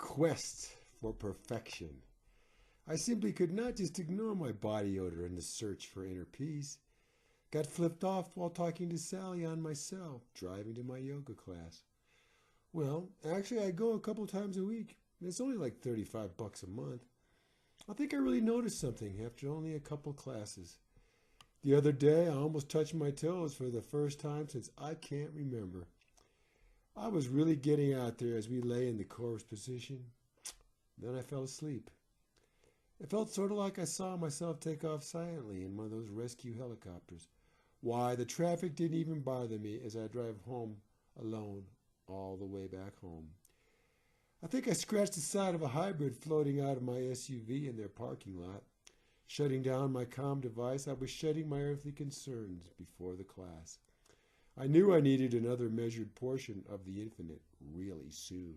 quest for perfection. I simply could not just ignore my body odor in the search for inner peace. Got flipped off while talking to Sally on my cell, driving to my yoga class. Well, actually, I go a couple times a week. It's only like $35 a month. I think I really noticed something after only a couple classes. The other day, I almost touched my toes for the first time since I can't remember. I was really getting out there as we lay in the chorus position. Then I fell asleep. It felt sort of like I saw myself take off silently in one of those rescue helicopters. Why, the traffic didn't even bother me as I drive home alone all the way back home. I think I scratched the side of a hybrid floating out of my SUV in their parking lot. Shutting down my comm device, I was shedding my earthly concerns before the class. I knew I needed another measured portion of the infinite really soon.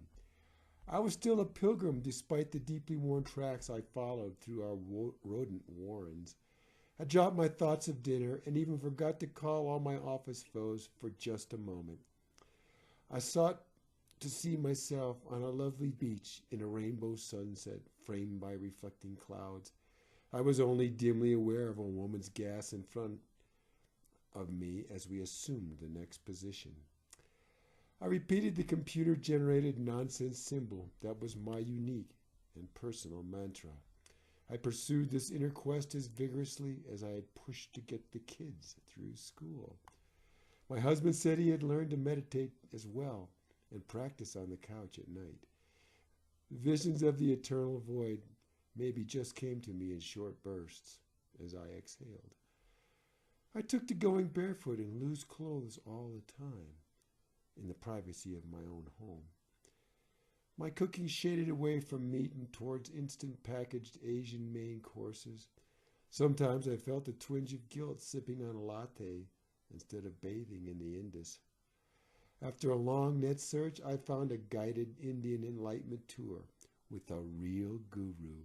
I was still a pilgrim despite the deeply worn tracks I followed through our rodent warrens. I dropped my thoughts of dinner and even forgot to call all my office foes for just a moment. I sought to see myself on a lovely beach in a rainbow sunset framed by reflecting clouds. I was only dimly aware of a woman's gas in front of me as we assumed the next position. I repeated the computer-generated nonsense symbol that was my unique and personal mantra. I pursued this inner quest as vigorously as I had pushed to get the kids through school. My husband said he had learned to meditate as well and practice on the couch at night. Visions of the eternal void maybe just came to me in short bursts as I exhaled. I took to going barefoot in loose clothes all the time in the privacy of my own home. My cooking shaded away from meat and towards instant packaged Asian main courses. Sometimes I felt a twinge of guilt sipping on a latte instead of bathing in the Indus. After a long net search, I found a guided Indian enlightenment tour with a real guru.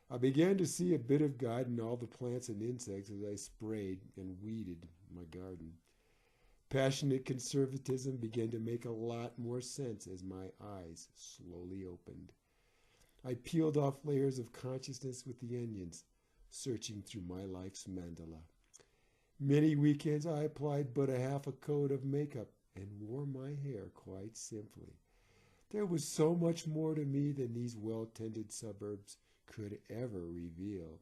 I began to see a bit of God in all the plants and insects as I sprayed and weeded my garden. Passionate conservatism began to make a lot more sense as my eyes slowly opened. I peeled off layers of consciousness with the onions, searching through my life's mandala. Many weekends I applied but a half a coat of makeup and wore my hair quite simply. There was so much more to me than these well-tended suburbs could ever reveal.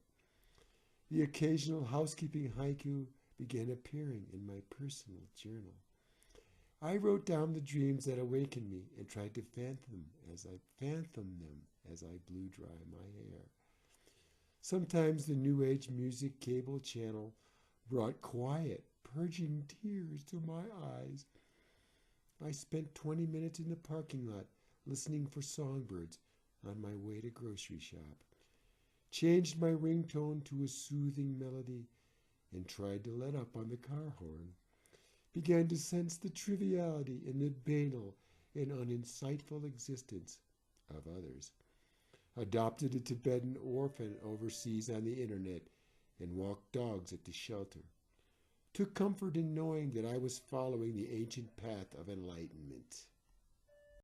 The occasional housekeeping haiku began appearing in my personal journal. I wrote down the dreams that awakened me and tried to phantom them as I blew dry my hair. Sometimes the New Age music cable channel brought quiet, purging tears to my eyes. I spent 20 minutes in the parking lot listening for songbirds on my way to grocery shop. Changed my ringtone to a soothing melody and tried to let up on the car horn. Began to sense the triviality and the banal and uninsightful existence of others. Adopted a Tibetan orphan overseas on the internet and walked dogs at the shelter. Took comfort in knowing that I was following the ancient path of enlightenment.